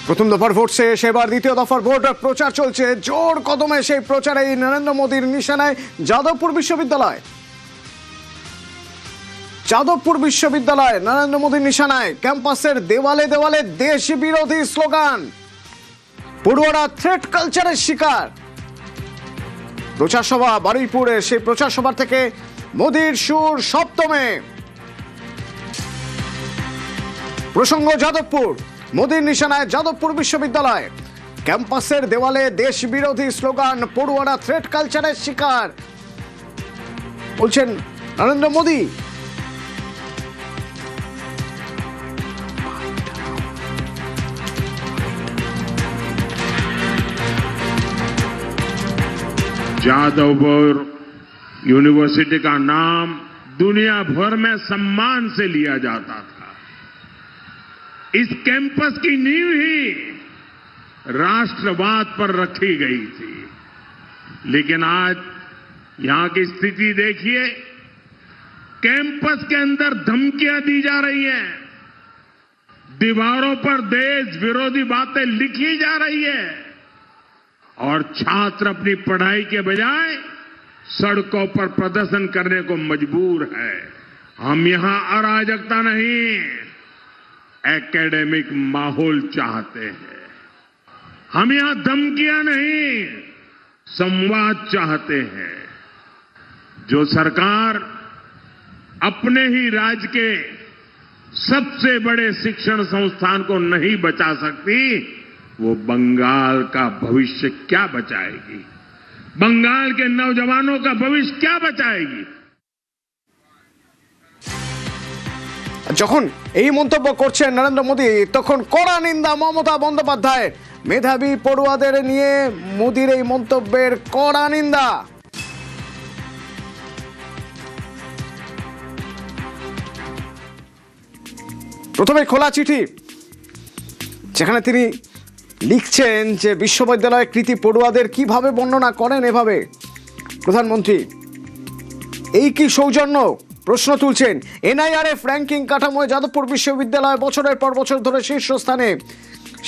প্রথম দফার ভোট শেষ, এবার দ্বিতীয় দফার ভোট প্রচার চলছে জোর কদমে। সেই প্রচারে নরেন্দ্র মোদীর নিশানায় যাদবপুর বিশ্ববিদ্যালয়। যাদবপুর বিশ্ববিদ্যালয় নরেন্দ্র মোদীর নিশানায়। ক্যাম্পাসের দেওয়ালে দেওয়ালে দেশ বিরোধী স্লোগান। পড়ুয়ারা থ্রেট কালচারের শিকার। প্রচার সভা বারুইপুরে, সেই প্রচার সভা থেকে মোদীর সুর সপ্তমে। প্রসঙ্গ যাদবপুর, মোদীর নিশানায় যাদবপুর বিশ্ববিদ্যালয়। ক্যাম্পাসের দেওয়ালে দেশ বিরোধী স্লোগান, পড়ুয়ারা থ্রেট কালচারের শিকার, বলছেন নরেন্দ্র মোদী। जादवपुर यूनिवर्सिटी का नाम दुनिया भर में सम्मान से लिया जाता था। इस कैंपस की नींव ही राष्ट्रवाद पर रखी गई थी, लेकिन आज यहां की स्थिति देखिए। कैंपस के अंदर धमकियां दी जा रही हैं, दीवारों पर देश विरोधी बातें लिखी जा रही है और छात्र अपनी पढ़ाई के बजाय सड़कों पर प्रदर्शन करने को मजबूर है। हम यहां अराजकता नहीं, एकेडमिक माहौल चाहते हैं। हम यहां धमकियां नहीं, संवाद चाहते हैं। जो सरकार अपने ही राज्य के सबसे बड़े शिक्षण संस्थान को नहीं बचा सकती, वो बंगाल का भविष्य क्या बचाएगी? बंगाल के नौजवानों का भविष्य क्या बचाएगी? যখন এই মন্তব্য করছেন নরেন্দ্র মোদী, তখন কড়া নিন্দা মমতা বন্দ্যোপাধ্যায়ের। মেধাবী পড়ুয়াদের নিয়ে মোদীর এই মন্তব্যের কড়া নিন্দা। প্রথমে খোলা চিঠি, যেখানে তিনি লিখছেন যে বিশ্ববিদ্যালয়ের কৃতি পড়ুয়াদের কিভাবে বর্ণনা করেন এভাবে প্রধানমন্ত্রী। এই কি সৌজন্য? প্রশ্ন তুলছেন। এনআইআরএফ র্যাঙ্কিং কাঠামোয় যাদবপুর বিশ্ববিদ্যালয় বছরের পর বছর ধরে শীর্ষস্থানে।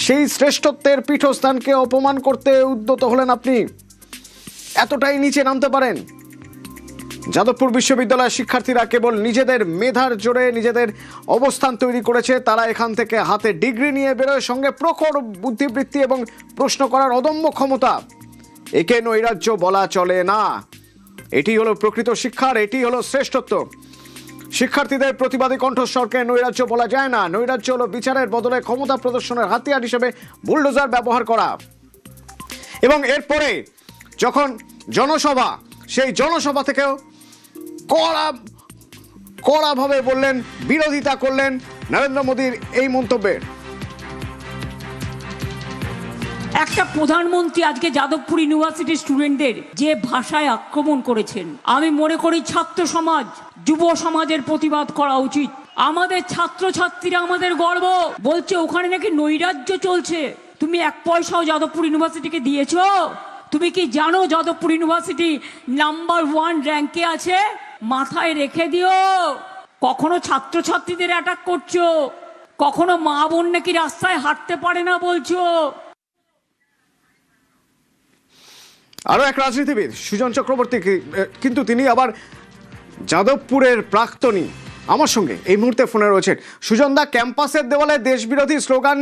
সেই শ্রেষ্ঠত্বের পীঠস্থানকে অপমান করতে উদ্যত হলেন আপনি? এতটাই নিচে নামতে পারেন? যাদবপুর বিশ্ববিদ্যালয়ের শিক্ষার্থীরা কেবল নিজেদের মেধার জোরে নিজেদের অবস্থান তৈরি করেছে। তারা এখান থেকে হাতে ডিগ্রি নিয়ে বেরোয়, সঙ্গে প্রখর বুদ্ধিবৃত্তি এবং প্রশ্ন করার অদম্য ক্ষমতা। একে নৈরাজ্য বলা চলে না। এটি হলো প্রকৃত শিক্ষার, এটি হলো শ্রেষ্ঠত্ব। শিক্ষার্থীদের প্রতিবাদী কণ্ঠস্বরকে নৈরাজ্য বলা যায় না। নৈরাজ্য হলো বিচারের বদলে ক্ষমতা প্রদর্শনের হাতিয়ার হিসেবে বুলডোজার ব্যবহার করা। এবং এরপরে যখন জনসভা, সেই জনসভা থেকেও কড়াভাবে বললেন, বিরোধিতা করলেন নরেন্দ্র মোদীর এই মন্তব্যের। একটা প্রধানমন্ত্রী আজকে যাদবপুর ইউনিভার্সিটির স্টুডেন্টদের যে ভাষায় আক্রমণ করেছেন, আমি মনে করি ছাত্র সমাজ, যুব সমাজের প্রতিবাদ করা উচিত। আমাদের ছাত্রছাত্রীরা আমাদের গর্ব। বলছে ওখানে নাকি নৈরাজ্য চলছে। তুমি এক পয়সাও যাদবপুর ইউনিভার্সিটিকে দিয়েছো? তুমি কি জানো যাদবপুর ইউনিভার্সিটি নাম্বার 1 র্যাঙ্কে আছে? মাথায় রেখে দিও। কখনো ছাত্রছাত্রীদের অ্যাটাক করছো, কখনো মা বোন নাকি রাস্তায় হাঁটতে পারে না বলছো। আরো এক রাজনীতিবিদ সুজন চক্রবর্তী, কিন্তু তিনি আবার যাদবপুরের প্রাক্তনী, আমার সঙ্গে এই মুহূর্তে ফোনে রয়েছেন। সুজন দা, ক্যাম্পাসের দেওয়ালে দেশবিরোধী স্লোগান,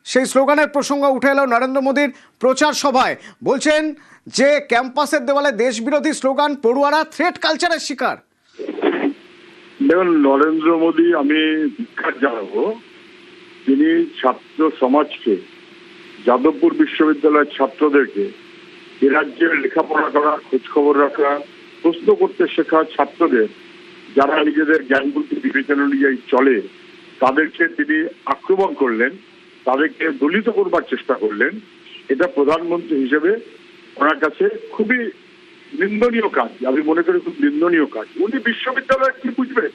সেই স্লোগানের প্রসঙ্গ উঠে এলো নরেন্দ্র মোদীর প্রচার সভায়। বলছেন যে ক্যাম্পাসের দেওয়ালে দেশবিরোধী স্লোগান, পড়ুয়ারা থ্রেট কালচারের শিকার। দেখুন, নরেন্দ্র মোদী, আমি বিখ্যাত জানাবো, তিনি ছাত্র সমাজকে, যাদবপুর বিশ্ববিদ্যালয়ের ছাত্রদেরকে এ রাজ্যের লেখাপড়া করা, খোঁজখবর রাখা, প্রশ্ন করতে শেখা ছাত্রদের, যারা নিজেদের জ্ঞান বুদ্ধি বিবেচনা অনুযায়ী চলে, তাদেরকে তিনি আক্রমণ করলেন, তাদেরকে দলিত করবার চেষ্টা করলেন। এটা প্রধানমন্ত্রী হিসেবে ওনার কাছে খুবই নিন্দনীয় কাজ। আমি মনে করি খুব নিন্দনীয় কাজ। উনি বিশ্ববিদ্যালয় কি বুঝবেন?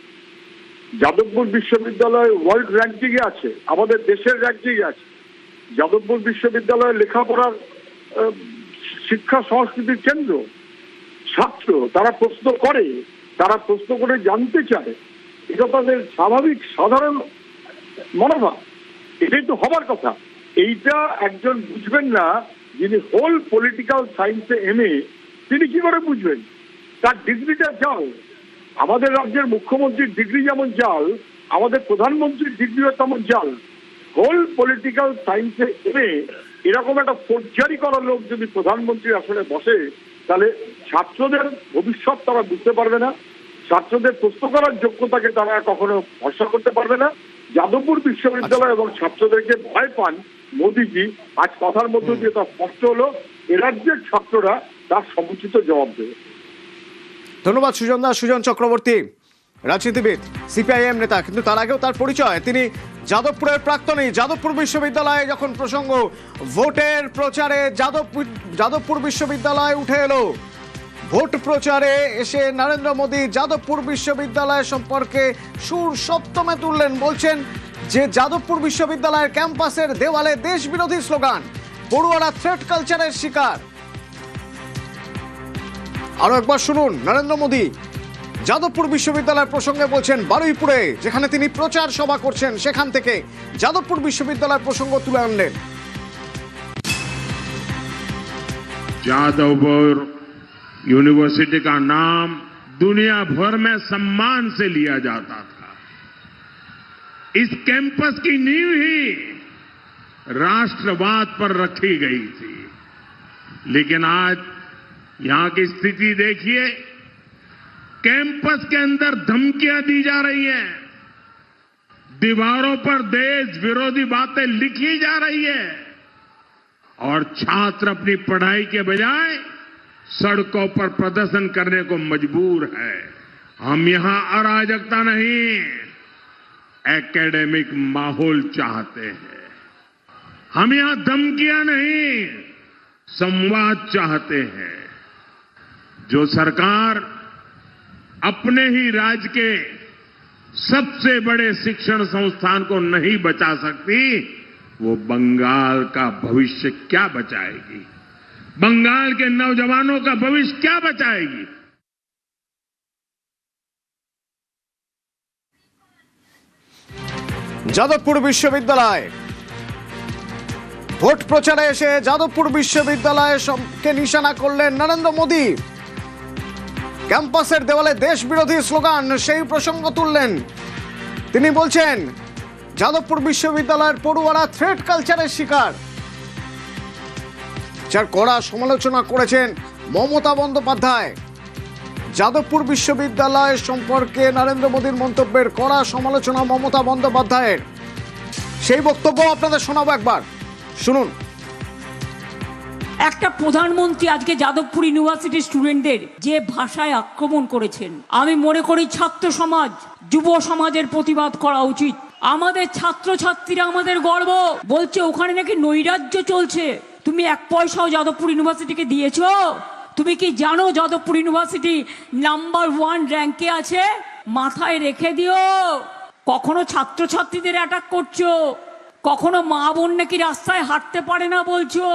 যাদবপুর বিশ্ববিদ্যালয় ওয়ার্ল্ড র্যাঙ্কিং এ আছে, আমাদের দেশের র্যাঙ্কিং এ আছে। যাদবপুর বিশ্ববিদ্যালয় লেখাপড়ার, শিক্ষা সংস্কৃতির কেন্দ্র। ছাত্র তারা প্রশ্ন করে, তারা প্রশ্ন করে জানতে চায়। এটা তাদের স্বাভাবিক সাধারণ মনোভাব। এটাই তো হবার কথা। এইটা একজন বুঝবেন না যিনি হোল পলিটিক্যাল সায়েন্সে এমএ, তিনি কি করে বুঝবেন? তার ডিগ্রিটা জাল। আমাদের রাজ্যের মুখ্যমন্ত্রীর ডিগ্রি যেমন জাল, আমাদের প্রধানমন্ত্রীর ডিগ্রিও তেমন জাল। হোল পলিটিক্যাল সায়েন্সে এমএ এরকম একটা ফোর্জারি করা লোক যদি প্রধানমন্ত্রীর আসলে বসে, তাহলে ছাত্রদের ভবিষ্যৎ তারা বুঝতে পারবে না, ছাত্রদের প্রশ্ন করার যোগ্যতাকে তারা কখনো ভরসা করতে পারবে না। যাদবপুর বিশ্ববিদ্যালয় এবং ছাত্রদেরকে ভয় পান মোদিজি। আজ কথার মধ্য দিয়ে তা স্পষ্ট হলো, এ রাজ্যের ছাত্ররা তার সমুচিত জবাব দেবে। ধন্যবাদ সুজন দা। সুজন চক্রবর্তী রাজনীতিবিদ, সিপিআইএম নেতা, কিন্তু তার আগেও তার পরিচয়, তিনি যাদবপুরের প্রাক্তনী। যাদবপুর বিশ্ববিদ্যালয়ে যখন প্রসঙ্গ ভোটের প্রচারে যাদবপুর বিশ্ববিদ্যালয় উঠে এলো, ভোট প্রচারে এসে নরেন্দ্র মোদী যাদবপুর বিশ্ববিদ্যালয় সম্পর্কে সুর সপ্তমে তুললেন। বলছেন যে যাদবপুর বিশ্ববিদ্যালয়ের ক্যাম্পাসের দেওয়ালে দেশ বিরোধী স্লোগান, পড়ুয়ারা থ্রেট কালচারের শিকার। আরো একবার শুনুন নরেন্দ্র মোদী যাদবপুর বিশ্ববিদ্যালয়ের প্রসঙ্গে বলছেন। বারুইপুরে যেখানে তিনি প্রচার সভা করছেন, সেখান থেকে যাদবপুর বিশ্ববিদ্যালয়ের প্রসঙ্গ তুলে আনলেন। जादवपुर यूनिवर्सिटी का नाम दुनिया भर में सम्मान से लिया जाता था। इस कैंपस की नींव ही राष्ट्रवाद पर रखी गई थी, लेकिन आज यहां की स्थिति देखिए, कैंपस के अंदर धमकियां दी जा रही हैं, दीवारों पर देश विरोधी बातें लिखी जा रही है और छात्र अपनी पढ़ाई के बजाय सड़कों पर प्रदर्शन करने को मजबूर है। हम यहां अराजकता नहीं, एकेडमिक माहौल चाहते हैं। हम यहां धमकियां नहीं, संवाद चाहते हैं। जो सरकार अपने ही राज्य के सबसे बड़े शिक्षण संस्थान को नहीं बचा सकती, वो बंगाल का भविष्य क्या बचाएगी? बंगाल के नौजवानों का भविष्य क्या बचाएगी? যাদবপুর বিশ্ববিদ্যালয় ভোট প্রচারে এসে যাদবপুর বিশ্ববিদ্যালয়কে নিশানা করলেন নরেন্দ্র মোদী। ক্যাম্পাসের দেওয়ালে দেশ বিরোধী স্লোগান, সেই প্রসঙ্গ তুললেন। তিনি বলছেন যাদবপুর বিশ্ববিদ্যালয়ের পড়ুয়ারা থ্রেট কালচারের শিকার, যার কড়া সমালোচনা করেছেন মমতা বন্দ্যোপাধ্যায়। যাদবপুর বিশ্ববিদ্যালয় সম্পর্কে নরেন্দ্র মোদীর মন্তব্যের কড়া সমালোচনা মমতা বন্দ্যোপাধ্যায়ের। সেই বক্তব্য আপনাদের শোনাবো, একবার শুনুন। একটা প্রধানমন্ত্রী আজকে যাদবপুর ইউনিভার্সিটির স্টুডেন্টদের যে ভাষায় আক্রমণ করেছেন, আমি মনে করি ছাত্র সমাজ, যুব সমাজের প্রতিবাদ করা উচিত। আমাদের ছাত্রছাত্রীরা আমাদের গর্ব। বলছে ওখানে নাকি নৈরাজ্য চলছে, তুমি এক পয়সাও যাদবপুর ইউনিভার্সিটিকে দিয়েছো? তুমি কি জানো যাদবপুর ইউনিভার্সিটি নাম্বার 1 র্যাঙ্কে আছে? মাথায় রেখে দিও। কখনো ছাত্রছাত্রীদের অ্যাটাক করছো, কখনো মা বোন নাকি রাস্তায় হাঁটতে পারে না বলছো।